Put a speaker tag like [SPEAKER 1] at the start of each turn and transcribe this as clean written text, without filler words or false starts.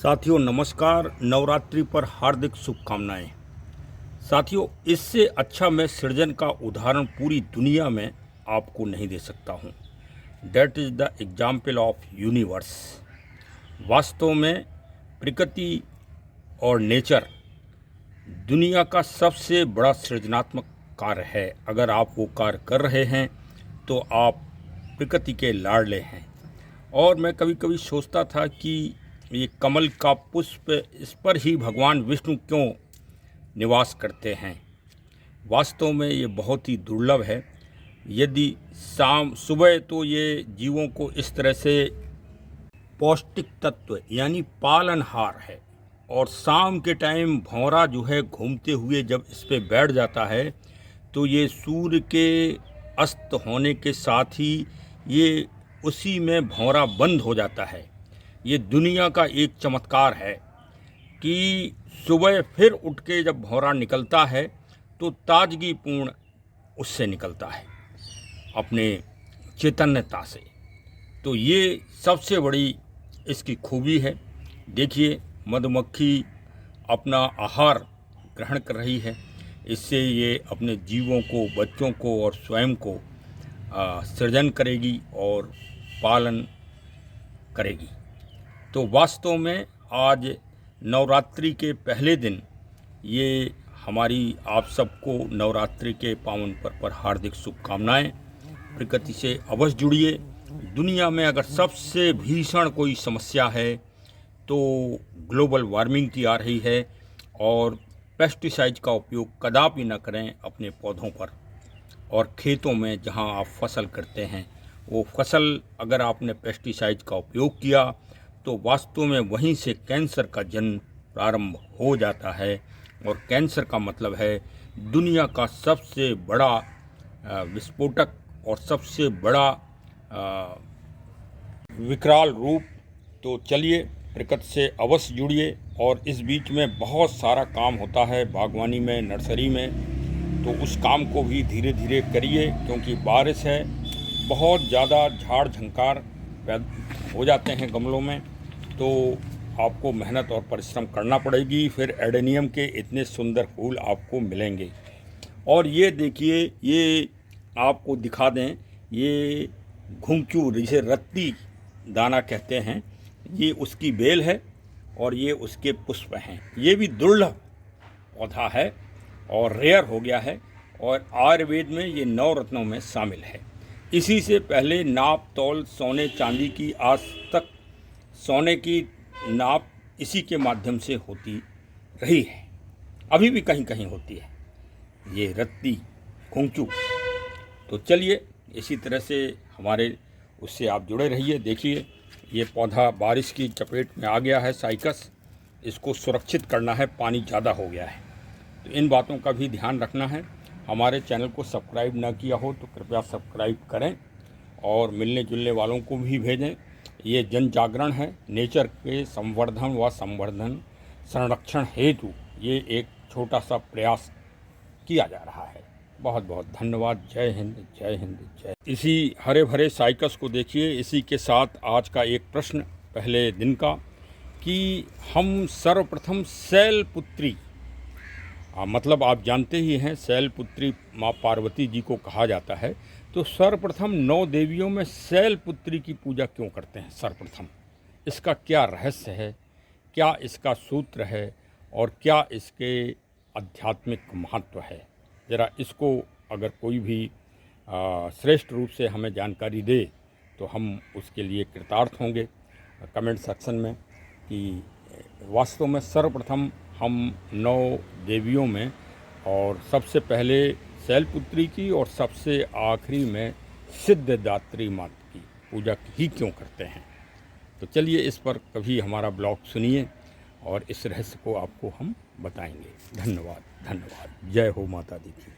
[SPEAKER 1] साथियों नमस्कार। नवरात्रि पर हार्दिक शुभकामनाएं। साथियों, इससे अच्छा मैं सृजन का उदाहरण पूरी दुनिया में आपको नहीं दे सकता हूं। That is the example of universe. वास्तव में प्रकृति और नेचर दुनिया का सबसे बड़ा सृजनात्मक कार्य है। अगर आप वो कार्य कर रहे हैं तो आप प्रकृति के लाडले हैं। और मैं कभी कभी सोचता था कि ये कमल का पुष्प, इस पर ही भगवान विष्णु क्यों निवास करते हैं। वास्तव में ये बहुत ही दुर्लभ है। यदि शाम सुबह तो ये जीवों को इस तरह से पौष्टिक तत्व यानी पालनहार है, और शाम के टाइम भंवरा जो है घूमते हुए जब इस पे बैठ जाता है तो ये सूर्य के अस्त होने के साथ ही ये उसी में भंवरा बंद हो जाता है। ये दुनिया का एक चमत्कार है कि सुबह फिर उठ के जब भंवरा निकलता है तो ताजगीपूर्ण उससे निकलता है अपने चैतन्यता से। तो ये सबसे बड़ी इसकी खूबी है। देखिए, मधुमक्खी अपना आहार ग्रहण कर रही है। इससे ये अपने जीवों को, बच्चों को और स्वयं को सृजन करेगी और पालन करेगी। तो वास्तव में आज नवरात्रि के पहले दिन ये हमारी आप सबको नवरात्रि के पावन पर्व पर हार्दिक शुभकामनाएं। प्रकृति से अवश्य जुड़िए। दुनिया में अगर सबसे भीषण कोई समस्या है तो ग्लोबल वार्मिंग की आ रही है, और पेस्टिसाइड का उपयोग कदापि न करें अपने पौधों पर और खेतों में जहां आप फसल करते हैं। वो फसल अगर आपने पेस्टिसाइड का उपयोग किया तो वास्तव में वहीं से कैंसर का जन्म प्रारंभ हो जाता है। और कैंसर का मतलब है दुनिया का सबसे बड़ा विस्फोटक और सबसे बड़ा विकराल रूप। तो चलिए, प्रकृति से अवश्य जुड़िए। और इस बीच में बहुत सारा काम होता है बागवानी में, नर्सरी में, तो उस काम को भी धीरे धीरे करिए, क्योंकि बारिश है, बहुत ज़्यादा झाड़ झंकार हो जाते हैं गमलों में, तो आपको मेहनत और परिश्रम करना पड़ेगी। फिर एडेनियम के इतने सुंदर फूल आपको मिलेंगे। और ये देखिए, ये आपको दिखा दें, ये घुंघचू जिसे रत्ती दाना कहते हैं, ये उसकी बेल है और ये उसके पुष्प हैं। ये भी दुर्लभ पौधा है और रेयर हो गया है, और आयुर्वेद में ये 9 रत्नों में शामिल है। इसी से पहले नाप तौल सोने चांदी की, आज तक सोने की नाप इसी के माध्यम से होती रही है, अभी भी कहीं कहीं होती है, ये रत्ती घुंघचू। तो चलिए, इसी तरह से हमारे उससे आप जुड़े रहिए। देखिए, ये पौधा बारिश की चपेट में आ गया है, साइकस। इसको सुरक्षित करना है, पानी ज़्यादा हो गया है, तो इन बातों का भी ध्यान रखना है। हमारे चैनल को सब्सक्राइब ना किया हो तो कृपया सब्सक्राइब करें और मिलने जुलने वालों को भी भेजें। ये जन जागरण है। नेचर के संवर्धन व संरक्षण हेतु ये एक छोटा सा प्रयास किया जा रहा है। बहुत बहुत धन्यवाद। जय हिंद, जय हिंद, जय। इसी हरे भरे साइकस को देखिए। इसी के साथ आज का एक प्रश्न पहले दिन का, कि हम सर्वप्रथम शैलपुत्री, मतलब आप जानते ही हैं शैलपुत्री माँ पार्वती जी को कहा जाता है, तो सर्वप्रथम 9 देवियों में शैलपुत्री की पूजा क्यों करते हैं? सर्वप्रथम इसका क्या रहस्य है, क्या इसका सूत्र है, और क्या इसके आध्यात्मिक महत्व है? ज़रा इसको अगर कोई भी श्रेष्ठ रूप से हमें जानकारी दे तो हम उसके लिए कृतार्थ होंगे कमेंट सेक्शन में। कि वास्तव में सर्वप्रथम हम 9 देवियों में, और सबसे पहले शैलपुत्री की और सबसे आखिरी में सिद्धदात्री माता की पूजा ही क्यों करते हैं? तो चलिए, इस पर कभी हमारा ब्लॉग सुनिए और इस रहस्य को आपको हम बताएंगे। धन्यवाद, धन्यवाद। जय हो माता दी की।